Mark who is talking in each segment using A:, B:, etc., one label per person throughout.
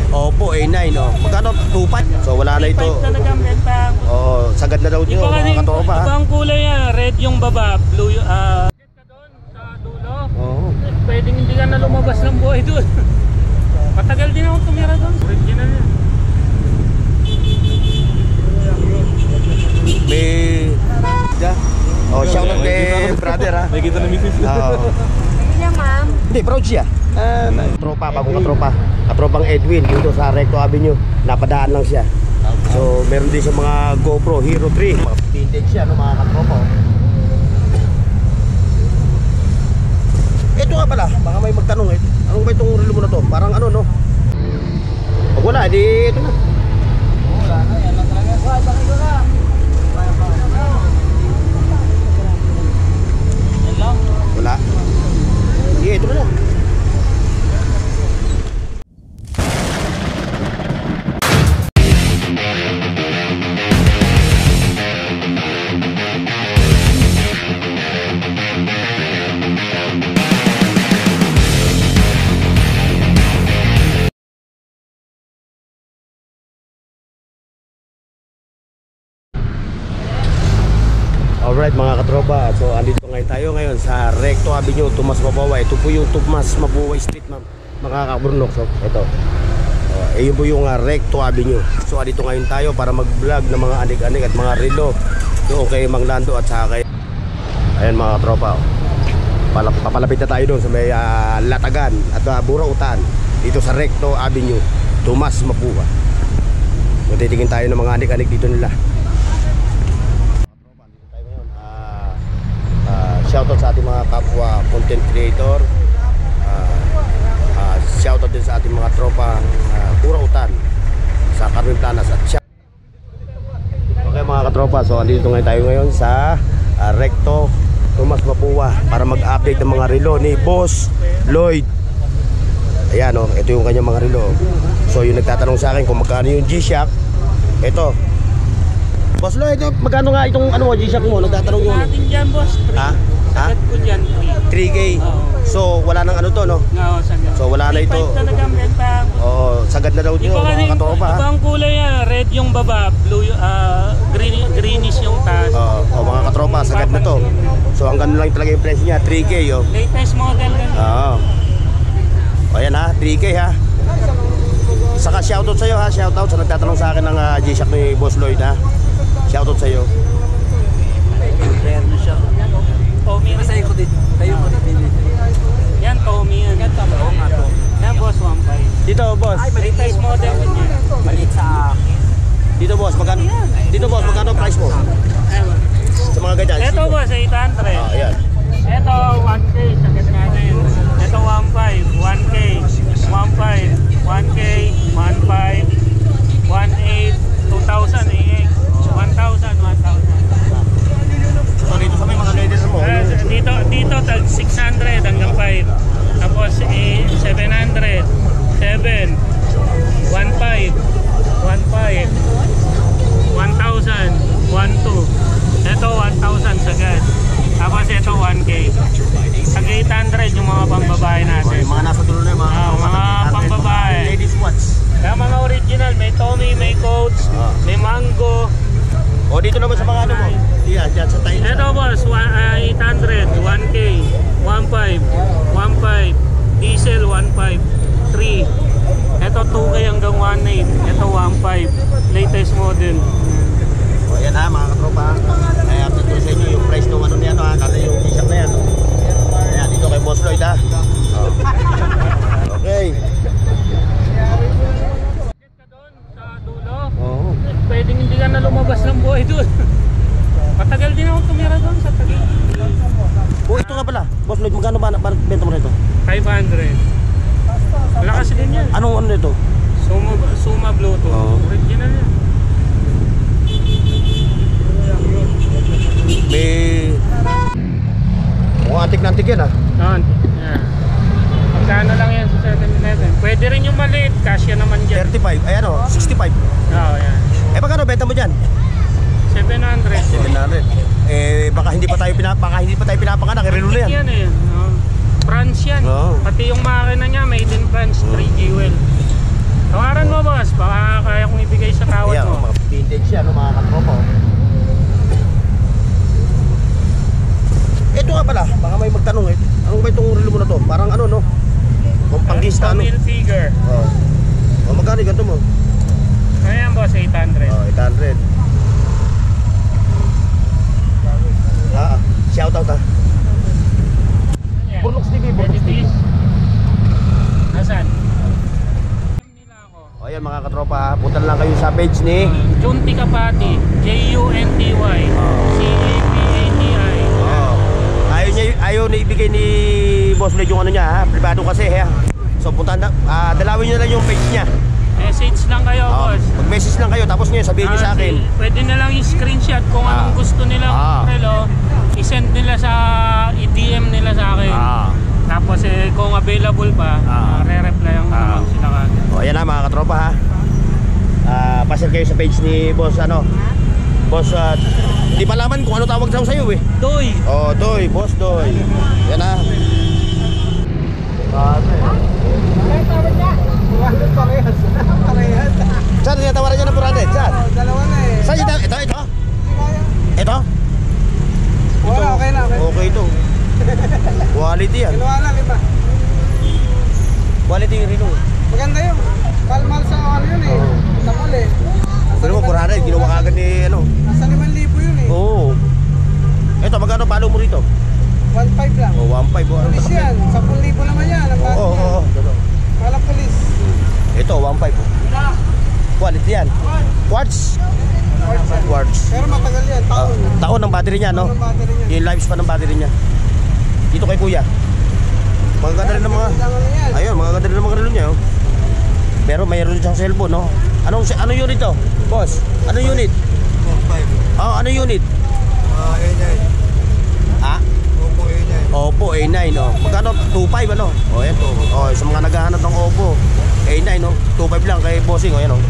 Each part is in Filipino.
A: Opo, A9, oh. Magkano? 2.5? So wala na ito.
B: 2.5 talaga ang benta.
A: Oo, sagad na daw nyo, mga katropa.
B: Iba ang kulay yan, red yung baba, blue yung doon sa dulo.
A: Oo.
B: Pwedeng hindi ka na lumabas ng buhay doon. Matagal din ako tumira doon. Original yan.
A: May... Oh, shout out kay brother ha.
C: May kita na misis.
A: Oo.
D: Hindi ma'am.
A: Hindi, proud siya. Tropa, bagong katropa. Katropang Edwin, dito sa Recto Avenue. Napadaan lang siya. So, meron din siya mga GoPro Hero 3. Mga vintage siya, no, mga katropa. Ito nga pala, baka may magtanong eh. Anong ba itong relo mo na to? Parang ano, no? Pag wala, di ito na.
B: Wala na, yan lang talaga. Bakit ko na? Yan lang?
A: Wala. Sige, ito na. Alright mga katropa, so andito ngayon tayo ngayon sa Recto Avenue, Tomas Mapua. Ito po yung Tomas Mapua Street, mga kaburnok. So ito, yun po yung Recto Avenue. So andito ngayon tayo para mag-vlog ng mga anik-anik at mga relo doon kay Mang Lando at saka kay... Ayan mga katropa, papalapit na tayo doon sa may Latagan at Burautan dito sa Recto Avenue, Tomas Mapua. So titingin tayo ng mga anik-anik dito nila. Shoutout sa ating mga kapwa content creator, shoutout din sa ating mga tropa Burautan sa Carmen Planas at okay mga katropa, so andito ngayon tayo ngayon sa Recto Tomas Mapua para mag-update ng mga relo ni Boss Lloyd. Ayan o, ito yung kanyang mga relo. So yung nagtatanong sa akin kung magkano yung G-Shock, ito Boss Lloyd, magkano nga itong ano mo, G-Shock mo? Nagtatanong yun.
B: Natin dyan boss, 3.
A: Ha?
B: Sagad ko dyan,
A: 3K. So wala nang ano to, no?
B: Oo, sagad.
A: So wala na ito.
B: 3.5 talaga ang benta.
A: Oo, sagad na daw nyo, mga katropa.
B: Iba ang kulay yan, red yung baba, blue greenish yung taas.
A: Oo, mga katropa, sagad na to. So hanggang lang talaga yung price niya, 3K yo.
B: Latest model yan.
A: Oo. O yan ha, 3K ha. Saka shoutout sa'yo ha, shoutout sa nagtatanong sa akin ng G-Shock ni Boss Lloyd ha. Shoutout sa'yo.
B: Rare na siya. Tommy. Masaya ko din. Tayo mo rin. Yan, Tommy yan. Oo nga to. Yan, boss, 1.5.
A: Dito, boss.
B: Latest model ko niya.
C: Malit sa...
A: Dito, boss, magkano? Dito, boss, magkano price mo? Sa mga ganyan.
B: Ito, boss, 800.
A: Ayan.
B: Ito, 1K. Sakit natin. Ito, 1.5. 1K. 1.5. 1K. 1.5. 1.8. 2,000. 1,000.
A: So dito sa may mga ladies mo?
B: Dito tag 600 hanggang 5. Tapos 700, 7, 1.5, 1.5, 1,000, 1,2. Ito 1,000 sagad. Tapos ito 1K. Tag 800 yung mga pambabae natin.
A: Okay, mga nasa dulo na yung
B: mga pambabae.
A: Ladies watch.
B: Kaya mga original, may Tommy, may Coach, may Mango.
A: O dito naman sa mga ano mo? Diyan, dyan sa tayo.
B: Ito boss, 800, 1K, 1.5, 1.5, diesel 1.5, 3. Ito 2K hanggang 1.8, ito 1.5, latest model.
A: O yan ha mga katropa. Kaya update ko sa inyo yung price ng ano niya ha. Kala yung G-Shock na yan. Ayan, dito kay Boss Lloyd ha. Okay.
B: Pwedeng hindi ka na lumabas ng buhay doon. Matagal din ako tumira doon sa Taguig.
A: Ito nga pala. Boss Lloyd, magkano ba benta mo nito?
B: 500. Malakas din yan.
A: Anong ano nito?
B: Suma Bluetooth. Original yan.
A: May... Mukhang antik na antik yan ha.
B: Yan. Magkano lang yan sa 7-Eleven. Pwede rin yung maliit. Kasya naman dyan.
A: 35. Ayan o, 65.
B: Oo, yan.
A: Magkano benta mo dyan?
B: 700.
A: 700. Baka hindi pa tayo pinapanganak, relo na yan.
B: Yan eh. France yan.
A: Oo.
B: Pati yung makina niya made in France, 3G well. Tawara Picturean mo boss, baka kaya kong ibigay sa tawad
A: Ayan,
B: mo.
A: mga vintage yan, no, mga katropa. Oh. Ito nga pala, baka may magtanong eh. Ano ba itong relo mo na to? Parang ano, no? Kung panggista, no?
B: Mill figure.
A: Oh. Oh, magkano ganito mo?
B: Ayan boss, 800.
A: Oh, 800. Shout out
B: Ayan.
A: Burnox TV, Burnox
B: Ready,
A: TV.
B: please? Nasaan? Nila ako.
A: O ayan mga katropa, ha. Punta lang kayo sa page ni
B: Junti Kapati, Junty Capati.
A: oh. Ayaw na ibigay ni Boss Led yung ano niya, ha. Privado kasi, ha. So punta na, dalawin niyo na lang yung page niya.
B: Message lang kayo boss.
A: Mag-message lang kayo, tapos ngayon sabihin niyo sa akin.
B: Pwede na lang i-screenshot kung anong gusto nilang relo, i-send nila sa i-DM nila sa akin. Tapos kung available pa, re-replyan ko naman sila kagad.
A: O ayan na mga katropa, ha. Pasyal kayo sa page ni Boss ano. Boss, hindi pa laman kung ano tawag daw sa'yo eh.
B: Doy!
A: Oh, Doy, Boss Doy. Yan na. Saan niya tawaran niya ng 400? Saan?
C: Dalawa na eh.
A: Saan niya? Ito? Ito?
C: Wala, okay na.
A: Okay ito. Quality yan.
C: Ginawa lang iba.
A: Quality yung rino.
C: Maganda yun. Kalmal sa ano yun eh. Sa mali.
A: Pero mo 400, ginawa kagad ni ano.
C: Nasa 5,000 yun eh.
A: Oo. Ito, magkano palo mo rito?
C: 1,500 lang.
A: Oh, 1.5. Oh,
C: Pulis yan. 10,000 naman yan. Ang bago
A: Oo, oo.
C: yan. Walang pulis.
A: Ito, 1.5. Oh. Quality yan. Quartz. Quartz.
C: Pero matagal yan. Taon.
A: Taon ng battery niya, no?
C: Taon ng battery niya.
A: Yung lifespan ng battery niya. Dito kay kuya. Magaganda rin ng mga...
C: Kailangan na yan.
A: Ayun, magaganda rin ng mga relo niya, oh. Pero mayroon siyang cellphone, no? Anong unit to? Boss, anong unit?
C: 1,500.
A: Oh, anong unit?
C: A9.
A: Ah?
C: Oppo A9.
A: Oppo A9, no? Magkano? 2.5, ano? Oh, yan, oh. Oh, sa mga naghahanap ng Oppo A9, no? 2.5 lang kay bossing, oh, yan, oh.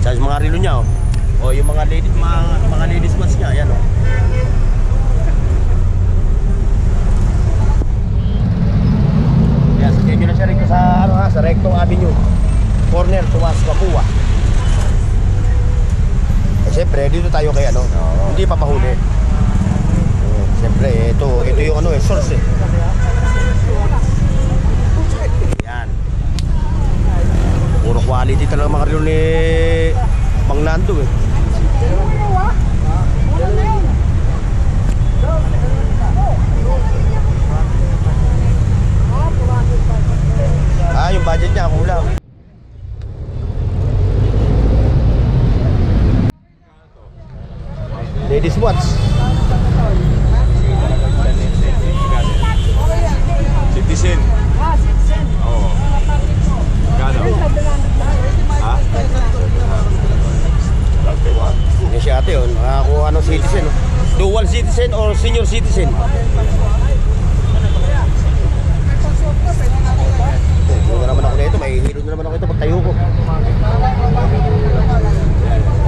A: Sa mga relo niya, oh. Oh, yung mga ladies watch niya, yan, oh. Yan, sa nyo na siya rito sa, ano ha, sa Recto Avenue. Corner, Tuwas, Mapua. Eh, siyempre, dito tayo kay ano, hindi pa mahuli. Siyempre, ito yung ano source eh. Yan. Puro quality talaga mga relo ni Mang Nando eh. Yung budget niya kulang. Ladies watch.
D: Citizen. Oo. Gano? Ha?
A: Yan si ate yun. Nakakuha ng citizen. Dual citizen or senior citizen. Hilo na naman ako nito. May hilo na naman ako ito pag tayo ko.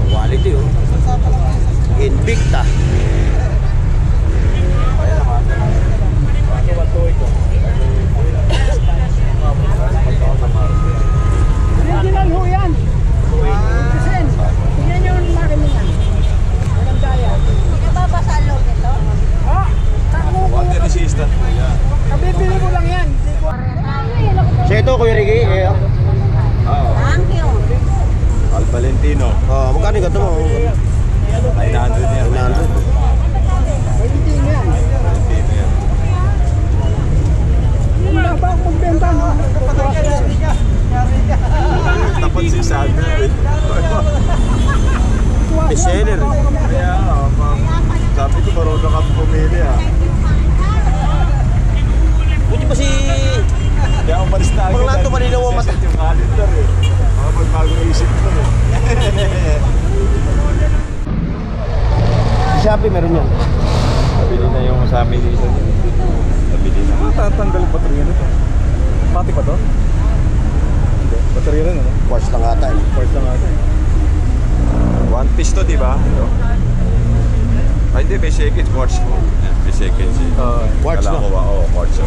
A: Quality oh. Invicta.
C: Original ho yan. Citizen. Tingnan nyo yung makina yan. Maganda yan.
E: Hindi ka ba ba sa loob nito?
C: Oh, takbo ko.
D: Water resistant po yan.
C: Kabibili mo lang yan. Hindi ko.
A: So ito Kuya Ricky.
D: Oo.
E: Thank you.
D: Al Valentino.
A: Magkano yung gato mo?
D: 900 yan.
A: 900.
C: Hindi yan.
D: Valentino yan.
C: Yung ba ako magbenta no?
D: Tapat si Sandra eh.
A: Best seller.
D: Kaya sabi ko marunong kami pumili ah.
A: Buti pa si
D: Kaya umalis na agad.
A: Mang Nando malinaw ang mata.
D: Set yung calendar eh. Mga magbago isip ko eh.
A: si Shopee meron yan.
D: Nabili na yung sa amin dito. Nabili na. Tatanggal yung baterya nito. Pati pa to? Hindi. Baterya rin ano?
A: Quartz lang ata eh.
D: First lang natin. One piece to, di ba? Ito. Ay, hindi. May seconds. Quartz mo. May seconds eh.
A: Quartz,
D: Kala
A: no?
D: ko ba? Oo, quartz.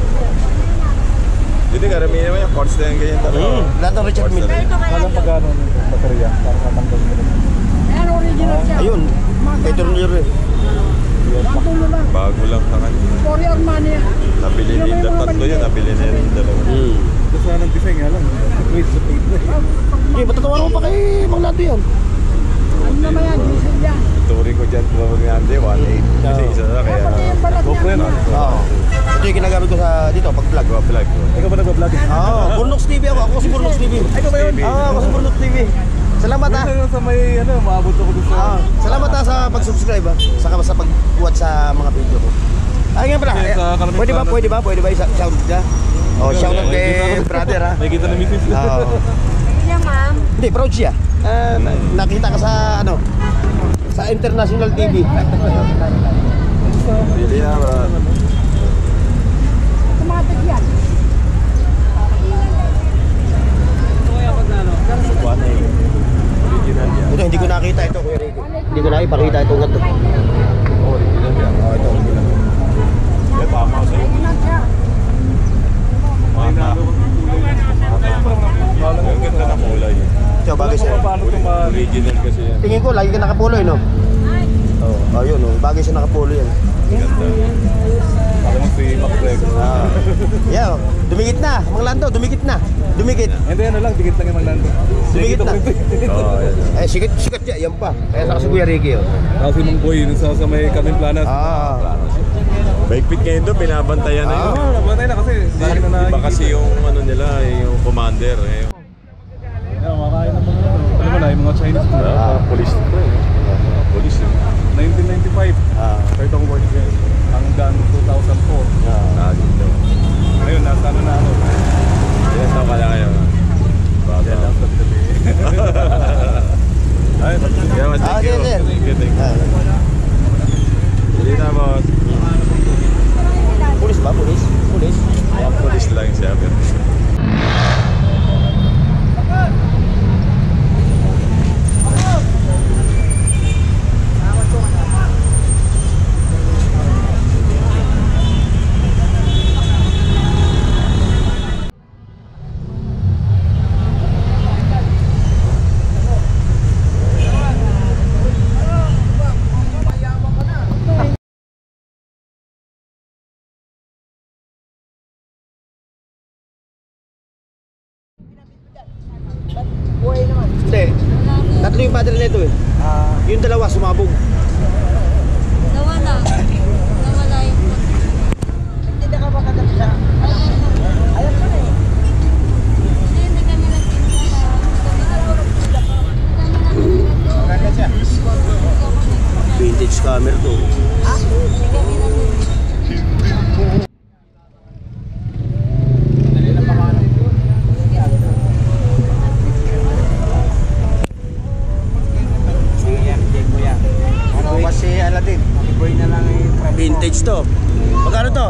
D: Dito Hindi, karamihan naman yung quartz na yung ganyan talaga.
A: Lahat ng Richard Mille.
D: Alam pagkano ng baterya para matanggal mo rin.
C: Ayan, original siya.
A: Ayun. Kay Turnier eh.
C: Matulo lang.
D: Bago lang sa kanya.
C: For your money yan.
D: Nabili ni tatlo yan, nabili na rin yung dalawa. Gusto na ng design nga lang. Wait, sa paid na eh.
A: Okay, matatawaran mo pa kay Mang Lando yan.
C: Ano naman yan, diesel yan.
D: Turing ko dyan, tumawag nga hindi, 1.8. Kasi isa na kaya.
C: Pati yung balat
D: Go
C: niya.
D: friend.
A: Oo. Ito yung ginagamit ko sa dito, pag-vlog.
D: Vlog. Ikaw ba nag-vlog?
A: Oo, Burnox TV ako. Ako si Burnox TV.
D: Ay, ikaw ba yun?
A: Oo, ako si Burnox TV. Salamat ha.
D: Minsan sa may, maabot ako doon sa...
A: Salamat ha sa pag-subscribe ha. Saka sa pag-watch sa mga video ko. Ay nga pala.
D: Yes, Kalamig
A: Pwede ba?
D: Planet.
A: Pwede ba? Shout out ka? Oh, shout out kay brother ha.
D: May kita na misis.
A: Oo.
E: Hindi ma'am.
A: Hindi, proud siya. Nakita ka sa ano? Sa International TV.
D: Bili na, bro.
C: Automatic yan.
D: 1.8. Original yan.
A: Ito, hindi ko nakita ito, Kuya Rico. Hindi ko nakipakita ito nga ito.
D: Original yan. Oo, ito original. Yan, tama ko sa'yo.
C: Original siya.
D: Mata. Ang ganda ng kulay.
A: Ito, bagay siya.
D: Paano ito original kasi yan.
A: Tingin ko, lagi ka nakapuloy, no? Oo, ayun, no? Bagay siya nakapuloy yan.
D: Ganda. Alam mo si Mac-Rex.
A: Yeah, dumikit na. Mang Lando, dumikit na. Dumikit.
D: Hindi, lang, dikit lang yung Maglando.
A: Dumikit na.
D: Oo, yan.
A: Eh, sikat siya, yan pa. Kaya sa si Kuya Ricky, oh.
D: Tapos si Mang Boy, sa may Kaming Planet. Baikpit ngayon doon, binabantayan na yun. Oo, nabantay na kasi. Iba kasi yung ano nila, yung commander. Makain na mga ano ba na, yung mga Chinese po. Police. Police. 1995. Kahit ako work yan. Hanggang 2004. Dito. Ngayon, nasa ano na ako. Ilan taon ka na ngayon? Yan lang sa tabi. Ay, thank you. Thank you. Hindi na, boss.
A: Pulis ba? Pulis? Pulis?
D: Police lang siya.
A: Hindi. Tatlo yung padre nito eh. Yung dalawa sumabog.
E: Nawala. Nawala yung
C: Hindi na ka makadap siya. Ayan pa eh.
E: Hindi kami nagtinda.
C: Maganda siya.
A: Vintage camera to.
C: Kasi Aladdin, iboy na lang yung
A: Vintage to. Magkano to?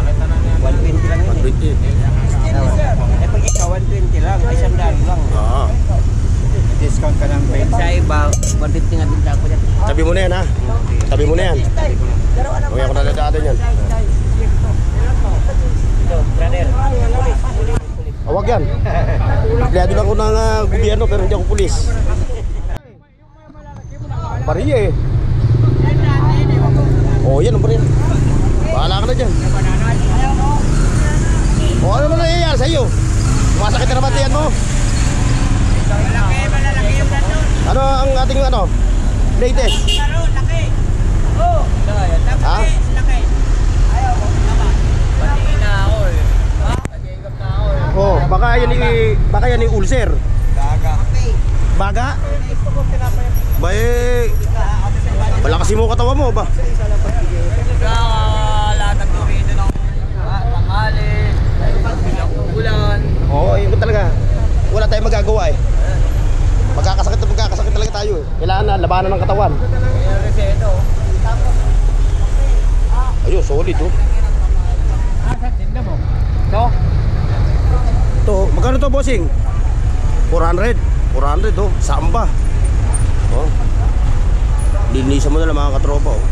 C: nakita na niya. 120 lang yun.
A: 120.
C: Eh pag ikaw 120 lang, ay 100 lang.
A: Oo.
C: Discount ka ng 20. Sa iba, 150 nga din ako yan.
A: Tabi mo na yan ha. Tabi mo na yan. Huwag ako nadadaadan yan.
C: Brother.
A: Huwag yan. Empleyado lang ako ng gobyerno pero hindi ako pulis. Pariya eh. Oh, yan ang pariya. Bahala ka na dyan. O ano mo nangyayari sa'yo? Masakit na naman tiyan mo.
C: Malalaki yung gano'n.
A: Ano ang ating ano? Latest?
C: Laki. Oo.
A: Ha?
C: Laki. Ayaw ko naman. Patingin na ako eh. Ha? Nag-iigap na ako eh.
A: Oh, baka yan yung ulcer.
C: Baga.
A: Baga? Ba eh, malakasin mo katawan mo ba?
C: Latag ko rito ng tanghali. Ulan.
A: Oo, yun talaga. Wala tayong magagawa eh. Magkakasakit talaga tayo eh. Kailangan na labanan ng katawan. Ayun, solid oh. Ito, magkano to bossing? 400. 400 oh, samba. Oh. Linisan mo na lang mga katropa oh.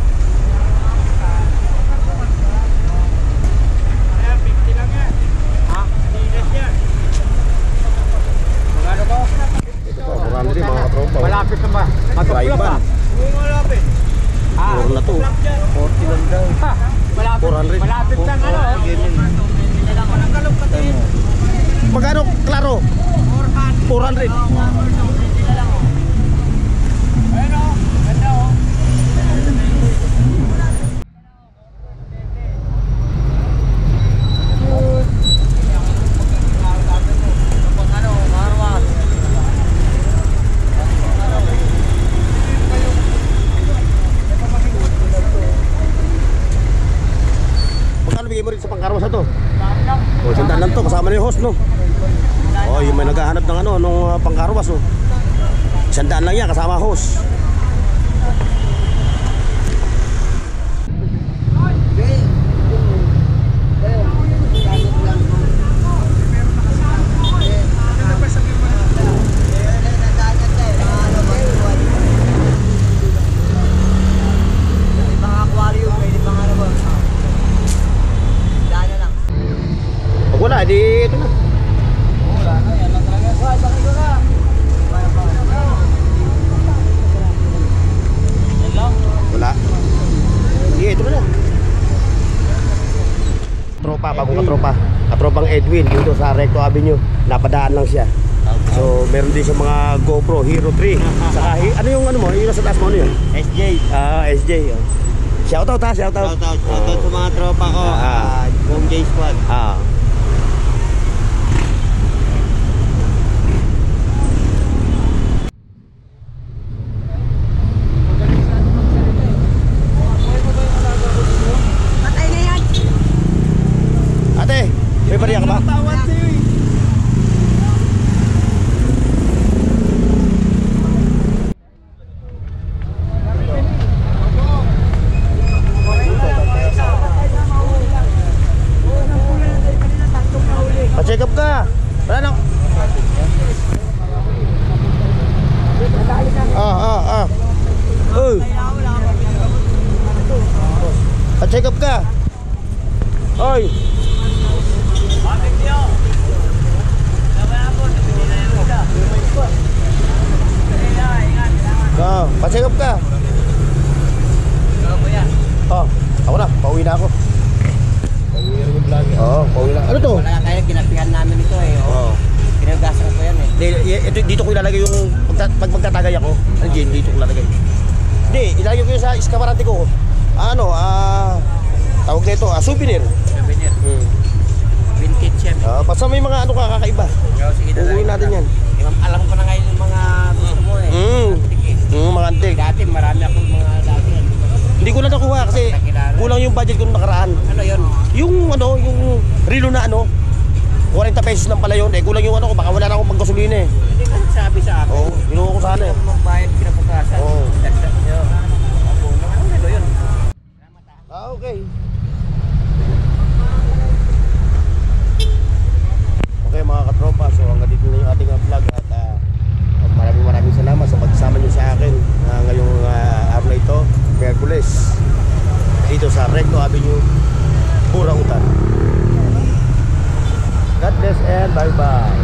A: sa to? O, 100 lang to, kasama na yung host, no? O, yung may naghahanap ng ano, nung pangkarwas, no? 100 lang yan, kasama host. Pag wala, di ito na. Wala. Sige, ito na lang. Tropa, bagong katropa. Katropang Edwin dito sa Recto Avenue. Napadaan lang siya. So, meron din sa mga GoPro Hero 3. Saka, ano yung ano mo? Yung nasa taas mo, ano yun?
C: SJ.
A: SJ. Oh. Shoutout ha, shoutout.
C: Shoutout sa mga tropa ko. Yung J Squad. Patay na yan.
A: Ate, may bariya ka ba? Pa-check up ka. Wala na. Uy. Pa-check up ka. Oy. Pa-check up ka. Ako na, pauwi na ako. Pauwi na. Ano to?
C: Wala kaya ginapihan namin ito eh. Ginagasan ko yan eh.
A: Dito ko ilalagay yung pag magtatagay ako. Ano dito ko ilalagay. Hindi, ilalagay ko yun sa iskamarate ko. Tawag na ito, souvenir.
C: Souvenir. Vintage yan.
A: Basta may mga ano kakaiba. Uuwi natin yan.
C: Alam ko na ngayon yung mga gusto mo eh.
A: Mga antik.
C: Dati marami akong mga dati.
A: Hindi ko na nakuha kasi kulang yung budget ko nung nakaraan.
C: Ano yun?
A: Yung relo na 40 pesos lang pala yun. Kulang yung ko, baka wala na akong panggasolina eh.
C: Hindi ka sabi sa akin.
A: Ginuha ko sana eh.
C: Magbayad kinabukasan. Dagdag nyo. Ano yun?
A: Okay. Okay mga katropa, so hanggang dito na yung ating vlog at maraming salamat sa pagsama nyo sa akin ngayong araw na ito, Miyerkules, dito sa Recto Avenue, Burautan. God bless and bye bye.